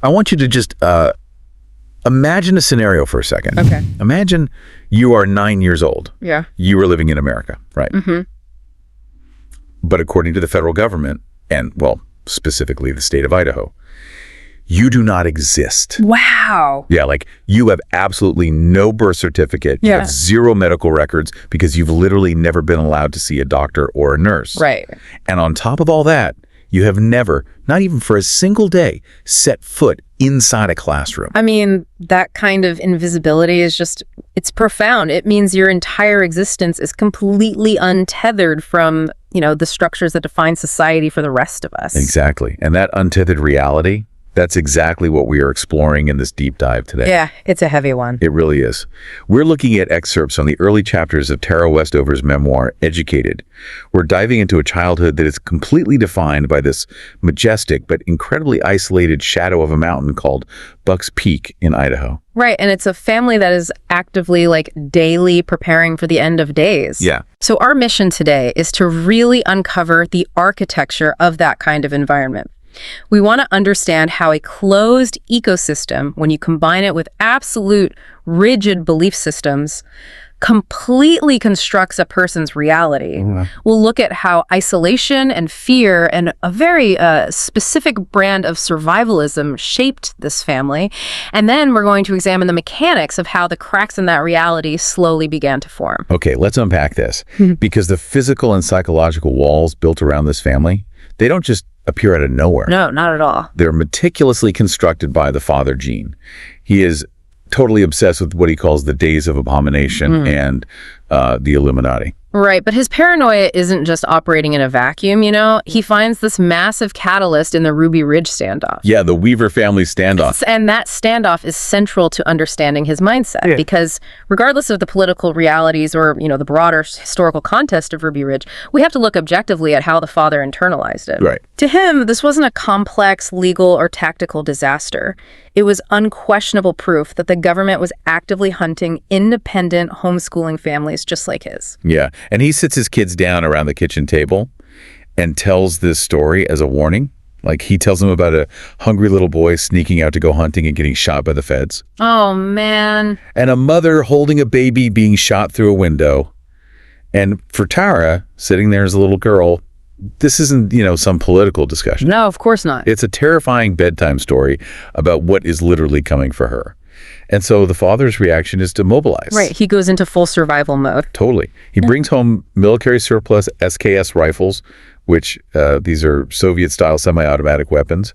I want you to just imagine a scenario for a second. Okay. Imagine you are 9 years old. Yeah. You are living in America, right? Mm-hmm. But according to the federal government, and, well, specifically the state of Idaho, you do not exist. Wow. Yeah, like you have absolutely no birth certificate. You have zero medical records because you've literally never been allowed to see a doctor or a nurse. Right. And on top of all that, you have never, not even for a single day, set foot inside a classroom. I mean, that kind of invisibility is just, it's profound. It means your entire existence is completely untethered from, the structures that define society for the rest of us. Exactly. And that untethered reality, that's exactly what we are exploring in this deep dive today. Yeah, it's a heavy one. It really is. We're looking at excerpts on the early chapters of Tara Westover's memoir, Educated. We're diving into a childhood that is completely defined by this majestic but incredibly isolated shadow of a mountain called Buck's Peak in Idaho. Right, and it's a family that is actively, daily preparing for the end of days. Yeah. So our mission today is to really uncover the architecture of that kind of environment. We want to understand how a closed ecosystem, when you combine it with absolute rigid belief systems, completely constructs a person's reality. We'll look at how isolation and fear and a very specific brand of survivalism shaped this family. And then we're going to examine the mechanics of how the cracks in that reality slowly began to form. Okay, let's unpack this. Because the physical and psychological walls built around this family, they don't just appear out of nowhere. No, not at all. They're meticulously constructed by the father Gene. He is totally obsessed with what he calls the days of abomination and the Illuminati. Right, but his paranoia isn't just operating in a vacuum, He finds this massive catalyst in the Ruby Ridge standoff. Yeah, the Weaver family standoff. And that standoff is central to understanding his mindset because regardless of the political realities or, the broader historical context of Ruby Ridge, we have to look objectively at how the father internalized it. Right. To him, this wasn't a complex legal or tactical disaster. It was unquestionable proof that the government was actively hunting independent homeschooling families just like his. Yeah, and he sits his kids down around the kitchen table and tells this story as a warning. Like he tells them about a hungry little boy sneaking out to go hunting and getting shot by the feds. Oh, man. And a mother holding a baby being shot through a window. And for Tara, sitting there as a little girl, this isn't, some political discussion. No, of course not. It's a terrifying bedtime story about what is literally coming for her. And so the father's reaction is to mobilize. Right. He goes into full survival mode. Totally. He brings home military surplus SKS rifles, which these are Soviet-style semi-automatic weapons,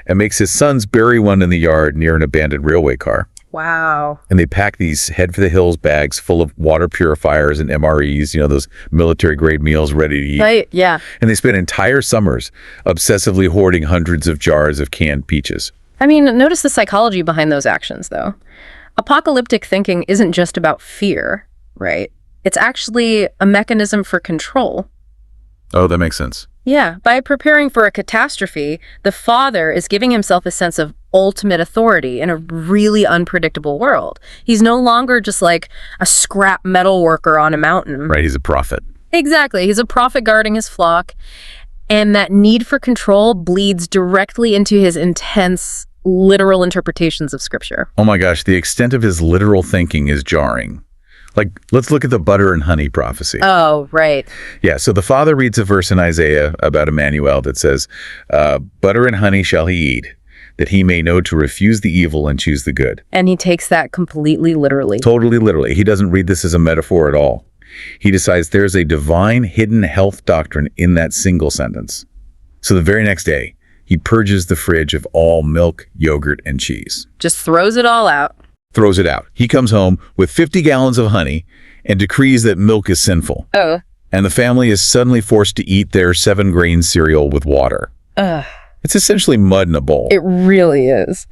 and makes his sons bury one in the yard near an abandoned railway car. Wow. And they pack these head-for-the-hills bags full of water purifiers and MREs, those military-grade meals ready to eat. Right, yeah. And they spend entire summers obsessively hoarding hundreds of jars of canned peaches. I mean, notice the psychology behind those actions, though. Apocalyptic thinking isn't just about fear, right? It's actually a mechanism for control. Oh, that makes sense. Yeah, by preparing for a catastrophe, the father is giving himself a sense of ultimate authority in a really unpredictable world. He's no longer just like a scrap metal worker on a mountain. Right, he's a prophet. Exactly, he's a prophet guarding his flock. And that need for control bleeds directly into his intense, literal interpretations of scripture. Oh my gosh, the extent of his literal thinking is jarring. Like, let's look at the butter and honey prophecy. Oh, right. Yeah, so the father reads a verse in Isaiah about Emmanuel that says, butter and honey shall he eat, that he may know to refuse the evil and choose the good. And he takes that completely literally. Totally literally. He doesn't read this as a metaphor at all. He decides there's a divine hidden health doctrine in that single sentence. So the very next day, he purges the fridge of all milk, yogurt, and cheese. Just throws it all out. Throws it out. He comes home with 50 gallons of honey and decrees that milk is sinful. Oh. And the family is suddenly forced to eat their 7-grain cereal with water. Ugh. It's essentially mud in a bowl. It really is.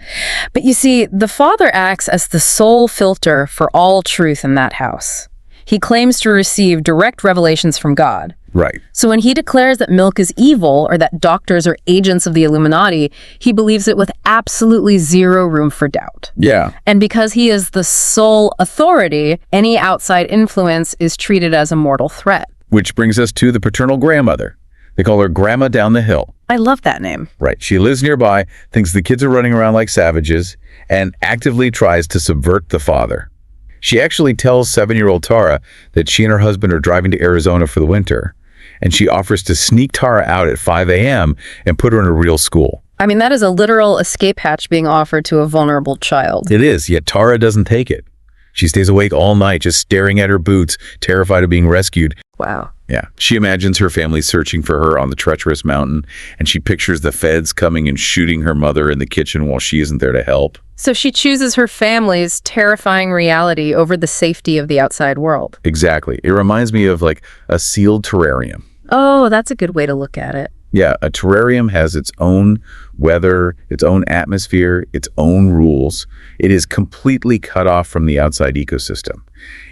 But you see, the father acts as the sole filter for all truth in that house. He claims to receive direct revelations from God. Right. So when he declares that milk is evil or that doctors are agents of the Illuminati, he believes it with absolutely zero room for doubt. Yeah. And because he is the sole authority, any outside influence is treated as a mortal threat. Which brings us to the paternal grandmother, They call her Grandma Down the Hill. I love that name. Right. She lives nearby, thinks the kids are running around like savages, and actively tries to subvert the father. She actually tells 7-year-old Tara that she and her husband are driving to Arizona for the winter, and she offers to sneak Tara out at 5 a.m. and put her in a real school. I mean, that is a literal escape hatch being offered to a vulnerable child. It is, yet Tara doesn't take it. She stays awake all night, just staring at her boots, terrified of being rescued. Wow. Yeah. She imagines her family searching for her on the treacherous mountain, and she pictures the feds coming and shooting her mother in the kitchen while she isn't there to help. So she chooses her family's terrifying reality over the safety of the outside world. Exactly. It reminds me of like a sealed terrarium. Oh, that's a good way to look at it. Yeah, a terrarium has its own weather, its own atmosphere, its own rules. It is completely cut off from the outside ecosystem.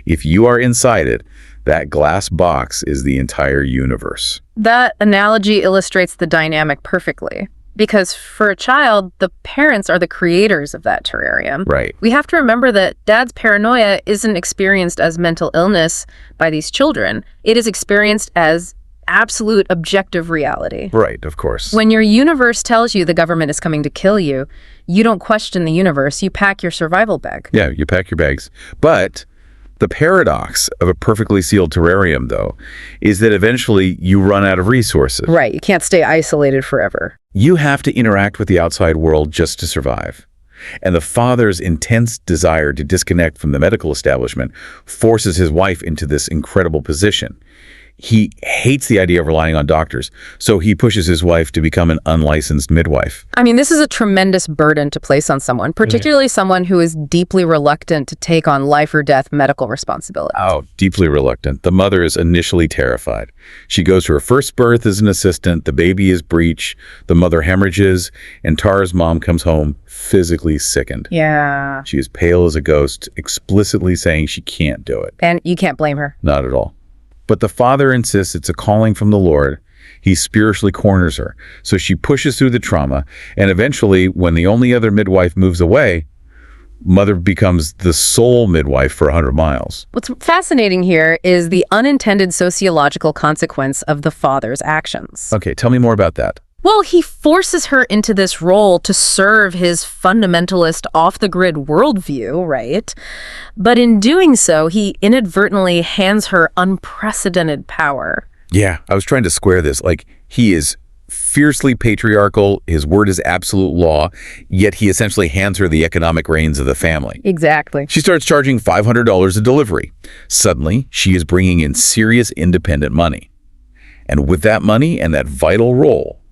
If you are inside it, that glass box is the entire universe. That analogy illustrates the dynamic perfectly. Because for a child, the parents are the creators of that terrarium. Right. We have to remember that dad's paranoia isn't experienced as mental illness by these children. It is experienced as absolute objective reality. Right, of course. When your universe tells you the government is coming to kill you, you don't question the universe, you pack your survival bag. Yeah, you pack your bags. But the paradox of a perfectly sealed terrarium, though, is that eventually you run out of resources. Right, you can't stay isolated forever. You have to interact with the outside world just to survive. And the father's intense desire to disconnect from the medical establishment forces his wife into this incredible position. He hates the idea of relying on doctors, so he pushes his wife to become an unlicensed midwife. I mean, this is a tremendous burden to place on someone, particularly someone who is deeply reluctant to take on life or death medical responsibility. Oh, deeply reluctant. The mother is initially terrified. She goes to her first birth as an assistant, the baby is breech, the mother hemorrhages, and Tara's mom comes home physically sickened. Yeah. She is pale as a ghost, explicitly saying she can't do it. And you can't blame her. Not at all. But the father insists it's a calling from the Lord. He spiritually corners her. So she pushes through the trauma, and eventually, when the only other midwife moves away, mother becomes the sole midwife for 100 miles. What's fascinating here is the unintended sociological consequence of the father's actions. Okay, tell me more about that. Well, he forces her into this role to serve his fundamentalist off-the-grid worldview, right? But in doing so, he inadvertently hands her unprecedented power. Yeah, I was trying to square this. Like, he is fiercely patriarchal, his word is absolute law, yet he essentially hands her the economic reins of the family. Exactly. She starts charging $500 a delivery. Suddenly, she is bringing in serious independent money. And with that money and that vital role,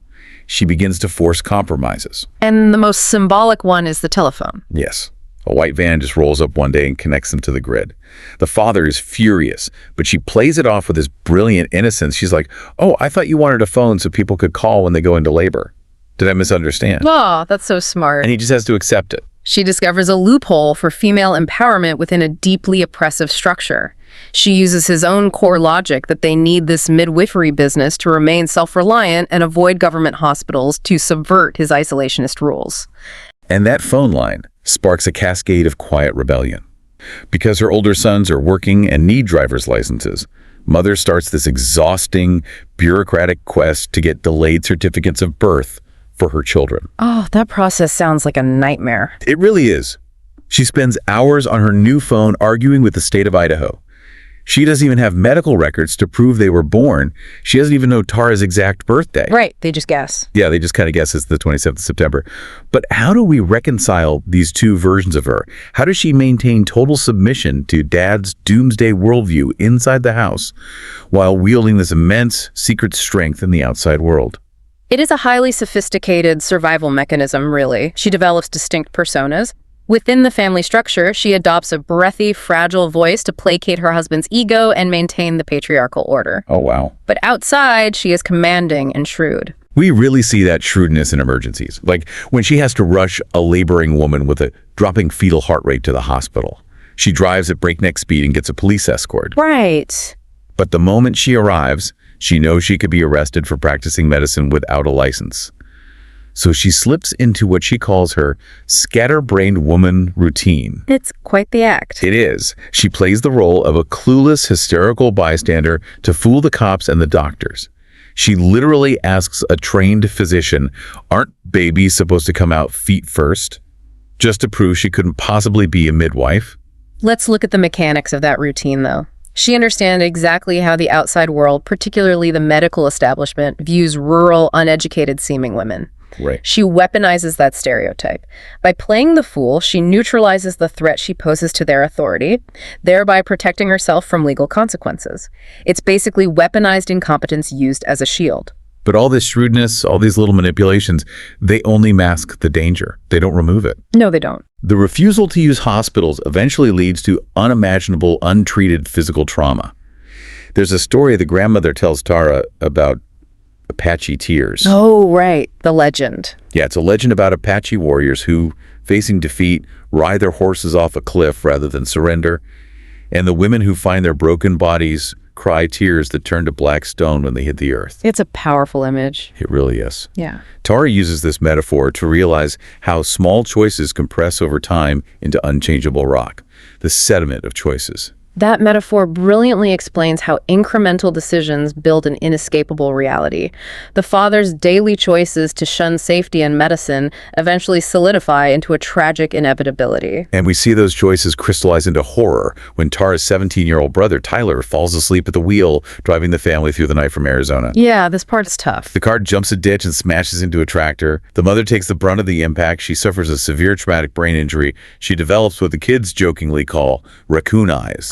she begins to force compromises. And the most symbolic one is the telephone. Yes. A white van just rolls up one day and connects them to the grid. The father is furious, but she plays it off with this brilliant innocence. She's like, oh, I thought you wanted a phone so people could call when they go into labor. Did I misunderstand? Oh, that's so smart. And he just has to accept it. She discovers a loophole for female empowerment within a deeply oppressive structure. She uses his own core logic that they need this midwifery business to remain self-reliant and avoid government hospitals to subvert his isolationist rules. And that phone line sparks a cascade of quiet rebellion. Because her older sons are working and need driver's licenses, mother starts this exhausting, bureaucratic quest to get delayed certificates of birth for her children. Oh, that process sounds like a nightmare. It really is. She spends hours on her new phone arguing with the state of Idaho. She doesn't even have medical records to prove they were born. She doesn't even know Tara's exact birthday. Right, they just guess. Yeah, they just kind of guess it's the 27th of September. But how do we reconcile these two versions of her? How does she maintain total submission to Dad's doomsday worldview inside the house while wielding this immense secret strength in the outside world? It is a highly sophisticated survival mechanism, really. She develops distinct personas. Within the family structure, she adopts a breathy, fragile voice to placate her husband's ego and maintain the patriarchal order. Oh, wow. But outside, she is commanding and shrewd. We really see that shrewdness in emergencies, like when she has to rush a laboring woman with a dropping fetal heart rate to the hospital. She drives at breakneck speed and gets a police escort. Right. But the moment she arrives, she knows she could be arrested for practicing medicine without a license. So she slips into what she calls her scatterbrained woman routine. It's quite the act. It is. She plays the role of a clueless, hysterical bystander to fool the cops and the doctors. She literally asks a trained physician, aren't babies supposed to come out feet first? Just to prove she couldn't possibly be a midwife? Let's look at the mechanics of that routine, though. She understands exactly how the outside world, particularly the medical establishment, views rural, uneducated-seeming women. Right. She weaponizes that stereotype. By playing the fool, she neutralizes the threat she poses to their authority, thereby protecting herself from legal consequences. It's basically weaponized incompetence used as a shield. But all this shrewdness, all these little manipulations, they only mask the danger. They don't remove it. No, they don't. The refusal to use hospitals eventually leads to unimaginable, untreated physical trauma. There's a story the grandmother tells Tara about Apache tears. Oh, right. The legend. Yeah, it's a legend about Apache warriors who, facing defeat, ride their horses off a cliff rather than surrender. And the women who find their broken bodies cry tears that turn to black stone when they hit the earth. It's a powerful image. It really is. Yeah. Tara uses this metaphor to realize how small choices compress over time into unchangeable rock, the sediment of choices. That metaphor brilliantly explains how incremental decisions build an inescapable reality. The father's daily choices to shun safety and medicine eventually solidify into a tragic inevitability. And we see those choices crystallize into horror when Tara's 17-year-old brother, Tyler, falls asleep at the wheel, driving the family through the night from Arizona. Yeah, this part is tough. The car jumps a ditch and smashes into a tractor. The mother takes the brunt of the impact. She suffers a severe traumatic brain injury. She develops what the kids jokingly call raccoon eyes.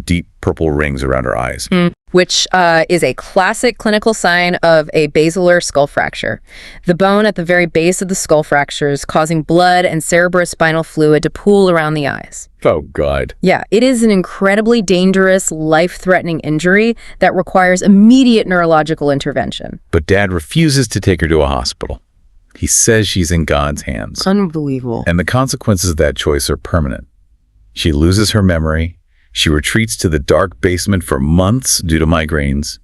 Deep purple rings around her eyes. Which is a classic clinical sign of a basilar skull fracture. The bone at the very base of the skull fractures, causing blood and cerebrospinal fluid to pool around the eyes. Oh, God. Yeah, it is an incredibly dangerous, life-threatening injury that requires immediate neurological intervention. But Dad refuses to take her to a hospital. He says she's in God's hands. Unbelievable. And the consequences of that choice are permanent. She loses her memory. She retreats to the dark basement for months due to migraines.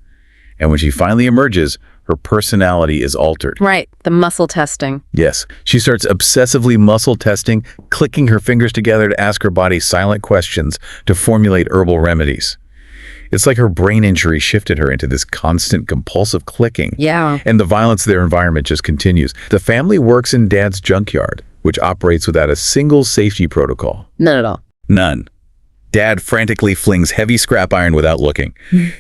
And when she finally emerges, her personality is altered. Right, the muscle testing. Yes, she starts obsessively muscle testing, clicking her fingers together to ask her body silent questions to formulate herbal remedies. It's like her brain injury shifted her into this constant compulsive clicking. Yeah. And the violence of their environment just continues. The family works in Dad's junkyard, which operates without a single safety protocol. None at all. None. Dad frantically flings heavy scrap iron without looking.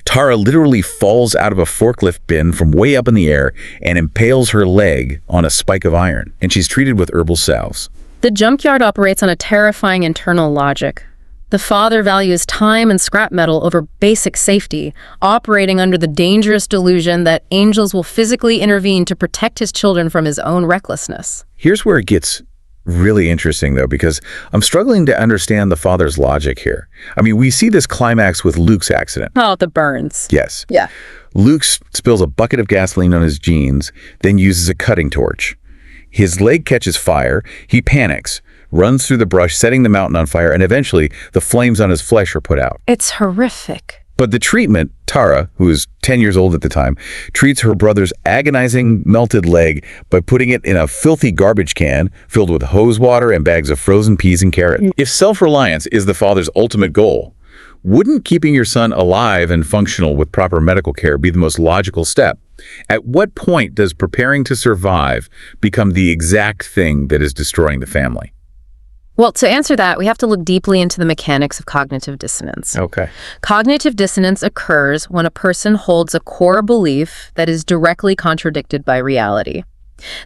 Tara literally falls out of a forklift bin from way up in the air and impales her leg on a spike of iron, and she's treated with herbal salves. The junkyard operates on a terrifying internal logic. The father values time and scrap metal over basic safety, operating under the dangerous delusion that angels will physically intervene to protect his children from his own recklessness. Here's where it gets really interesting, though, because I'm struggling to understand the father's logic here. I mean, we see this climax with Luke's accident. Oh, the burns. Yes. Yeah. Luke spills a bucket of gasoline on his jeans, then uses a cutting torch. His leg catches fire. He panics, runs through the brush, setting the mountain on fire, and eventually the flames on his flesh are put out. It's horrific. But the treatment, Tara, who is 10 years old at the time, treats her brother's agonizing melted leg by putting it in a filthy garbage can filled with hose water and bags of frozen peas and carrots. If self-reliance is the father's ultimate goal, wouldn't keeping your son alive and functional with proper medical care be the most logical step? At what point does preparing to survive become the exact thing that is destroying the family? Well, to answer that, we have to look deeply into the mechanics of cognitive dissonance. Okay. Cognitive dissonance occurs when a person holds a core belief that is directly contradicted by reality.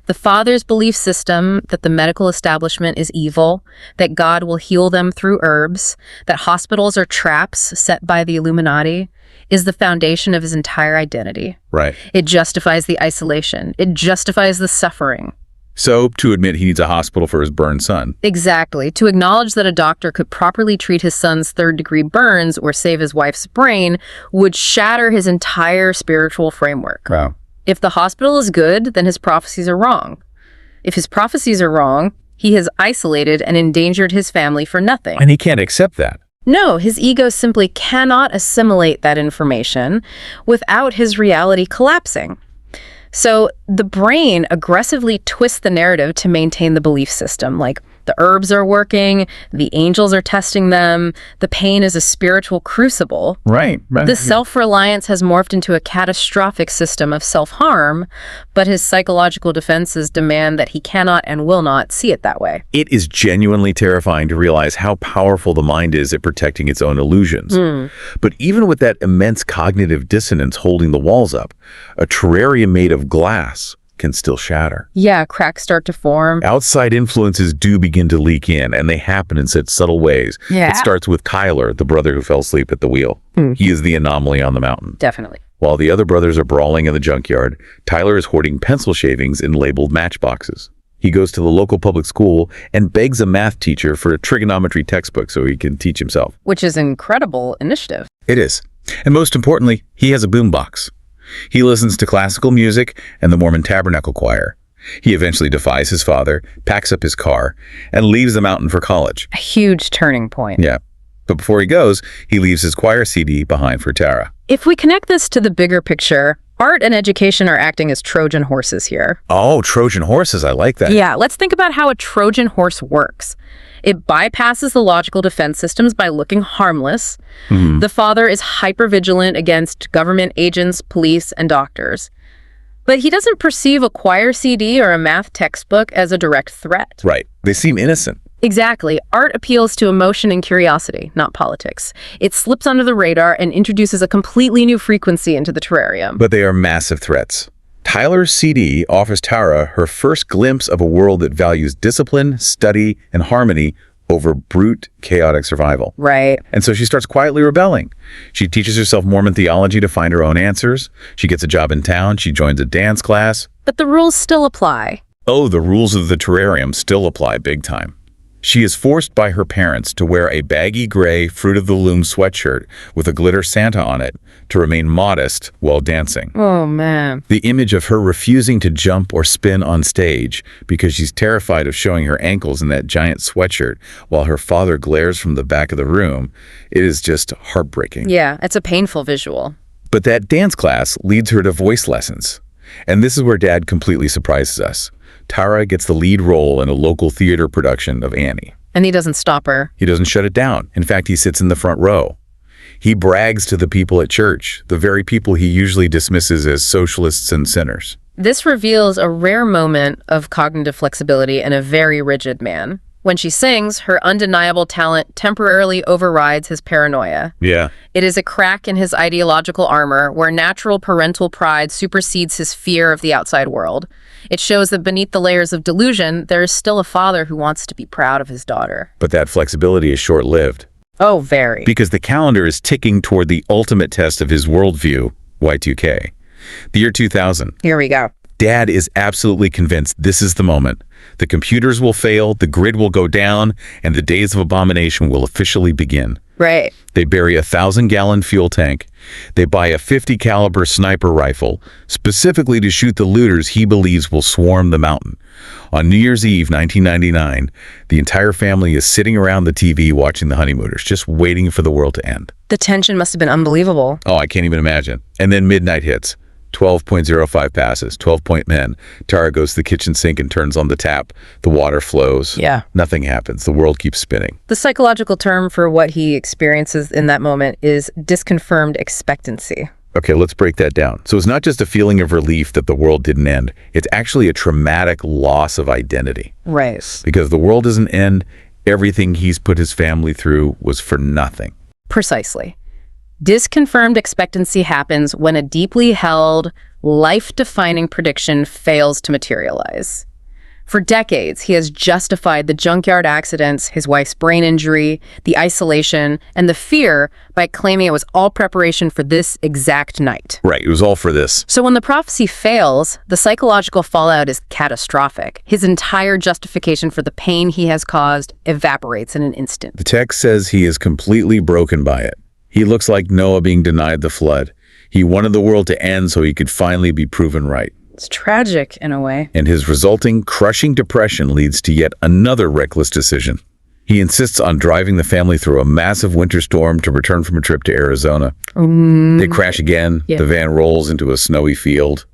The father's belief system that the medical establishment is evil, that God will heal them through herbs, that hospitals are traps set by the Illuminati, is the foundation of his entire identity. Right. It justifies the isolation. It justifies the suffering. So, to admit he needs a hospital for his burned son. Exactly. To acknowledge that a doctor could properly treat his son's third-degree burns or save his wife's brain would shatter his entire spiritual framework. Wow. If the hospital is good, then his prophecies are wrong. If his prophecies are wrong, he has isolated and endangered his family for nothing. And he can't accept that. No, his ego simply cannot assimilate that information without his reality collapsing. So the brain aggressively twists the narrative to maintain the belief system, like the herbs are working, the angels are testing them, the pain is a spiritual crucible. Right. The self-reliance has morphed into a catastrophic system of self-harm, but his psychological defenses demand that he cannot and will not see it that way. It is genuinely terrifying to realize how powerful the mind is at protecting its own illusions. But even with that immense cognitive dissonance holding the walls up, a terrarium made of glass can still shatter. Yeah, cracks start to form. Outside influences do begin to leak in, and they happen in such subtle ways. Yeah. It starts with Tyler, the brother who fell asleep at the wheel. He is the anomaly on the mountain. Definitely. While the other brothers are brawling in the junkyard, Tyler is hoarding pencil shavings in labeled matchboxes. He goes to the local public school and begs a math teacher for a trigonometry textbook so he can teach himself. Which is an incredible initiative. It is. And most importantly, he has a boombox. He listens to classical music and the Mormon Tabernacle Choir. He eventually defies his father, packs up his car, and leaves the mountain for college. A huge turning point. Yeah. But before he goes, he leaves his choir CD behind for Tara. If we connect this to the bigger picture, art and education are acting as Trojan horses here. Oh, Trojan horses. I like that. Yeah, let's think about how a Trojan horse works. It bypasses the logical defense systems by looking harmless. The father is hypervigilant against government agents, police, and doctors. But he doesn't perceive a choir CD or a math textbook as a direct threat. Right. They seem innocent. Exactly. Art appeals to emotion and curiosity, not politics. It slips under the radar and introduces a completely new frequency into the terrarium. But they are massive threats. Tyler's CD offers Tara her first glimpse of a world that values discipline, study, and harmony over brute, chaotic survival. Right. And so she starts quietly rebelling. She teaches herself Mormon theology to find her own answers. She gets a job in town. She joins a dance class. But the rules still apply. Oh, the rules of the terrarium still apply big time. She is forced by her parents to wear a baggy gray Fruit of the Loom sweatshirt with a glitter Santa on it to remain modest while dancing. Oh, man. The image of her refusing to jump or spin on stage because she's terrified of showing her ankles in that giant sweatshirt while her father glares from the back of the room, it is just heartbreaking. Yeah, it's a painful visual. But that dance class leads her to voice lessons. And this is where Dad completely surprises us. Tara gets the lead role in a local theater production of Annie. And he doesn't stop her. He doesn't shut it down. In fact, he sits in the front row. He brags to the people at church, the very people he usually dismisses as socialists and sinners. This reveals a rare moment of cognitive flexibility in a very rigid man. When she sings, her undeniable talent temporarily overrides his paranoia. Yeah. It is a crack in his ideological armor where natural parental pride supersedes his fear of the outside world. It shows that beneath the layers of delusion, there is still a father who wants to be proud of his daughter. But that flexibility is short-lived. Oh, very. Because the calendar is ticking toward the ultimate test of his worldview, Y2K. The year 2000. Here we go. Dad is absolutely convinced this is the moment. The computers will fail, the grid will go down, and the days of abomination will officially begin. Right. They bury a 1,000-gallon fuel tank. They buy a .50 caliber sniper rifle, specifically to shoot the looters he believes will swarm the mountain. On New Year's Eve, 1999, the entire family is sitting around the TV watching the honeymooners, just waiting for the world to end. The tension must have been unbelievable. Oh, I can't even imagine. And then midnight hits. 12.05 passes, 12-point men. Tara goes to the kitchen sink and turns on the tap. The water flows. Yeah. Nothing happens. The world keeps spinning. The psychological term for what he experiences in that moment is disconfirmed expectancy. Okay, let's break that down. So it's not just a feeling of relief that the world didn't end. It's actually a traumatic loss of identity. Right. Because the world doesn't end. Everything he's put his family through was for nothing. Precisely. Disconfirmed expectancy happens when a deeply held, life-defining prediction fails to materialize. For decades, he has justified the junkyard accidents, his wife's brain injury, the isolation, and the fear by claiming it was all preparation for this exact night. Right, it was all for this. So when the prophecy fails, the psychological fallout is catastrophic. His entire justification for the pain he has caused evaporates in an instant. The text says he is completely broken by it. He looks like Noah being denied the flood. He wanted the world to end so he could finally be proven right. It's tragic in a way. And his resulting crushing depression leads to yet another reckless decision. He insists on driving the family through a massive winter storm to return from a trip to Arizona. They crash again. Yeah. The van rolls into a snowy field.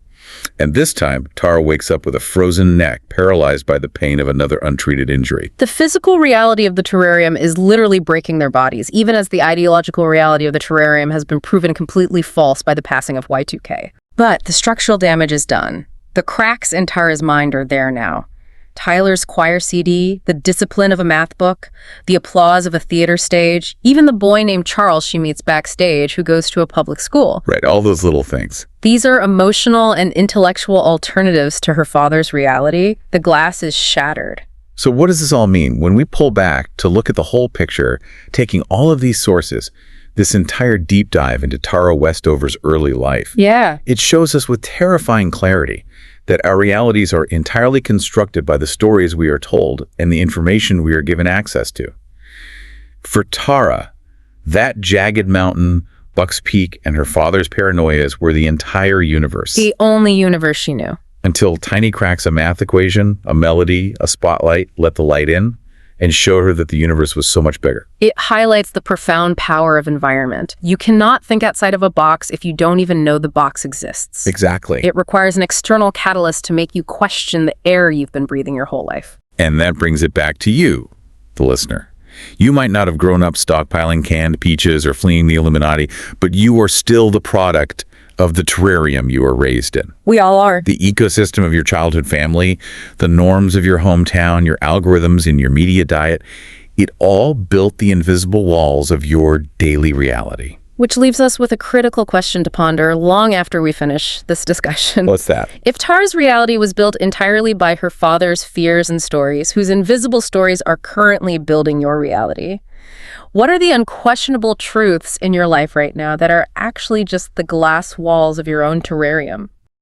And this time, Tara wakes up with a frozen neck, paralyzed by the pain of another untreated injury. The physical reality of the terrarium is literally breaking their bodies, even as the ideological reality of the terrarium has been proven completely false by the passing of Y2K. But the structural damage is done. The cracks in Tara's mind are there now. Tyler's choir CD, the discipline of a math book, the applause of a theater stage, even the boy named Charles she meets backstage who goes to a public school. Right, all those little things. These are emotional and intellectual alternatives to her father's reality. The glass is shattered. So what does this all mean? When we pull back to look at the whole picture, taking all of these sources, this entire deep dive into Tara Westover's early life, it shows us with terrifying clarity that our realities are entirely constructed by the stories we are told and the information we are given access to. For Tara, that jagged mountain, Buck's Peak, and her father's paranoias were the entire universe. The only universe she knew. Until tiny cracks, a math equation, a melody, a spotlight let the light in and showed her that the universe was so much bigger. It highlights the profound power of environment. You cannot think outside of a box if you don't even know the box exists. Exactly. It requires an external catalyst to make you question the air you've been breathing your whole life. And that brings it back to you, the listener. You might not have grown up stockpiling canned peaches or fleeing the Illuminati, but you are still the product of the terrarium you were raised in. We all are. The ecosystem of your childhood family, the norms of your hometown, your algorithms in your media diet, it all built the invisible walls of your daily reality. Which leaves us with a critical question to ponder long after we finish this discussion. What's that? If Tara's reality was built entirely by her father's fears and stories, whose invisible stories are currently building your reality, what are the unquestionable truths in your life right now that are actually just the glass walls of your own terrarium?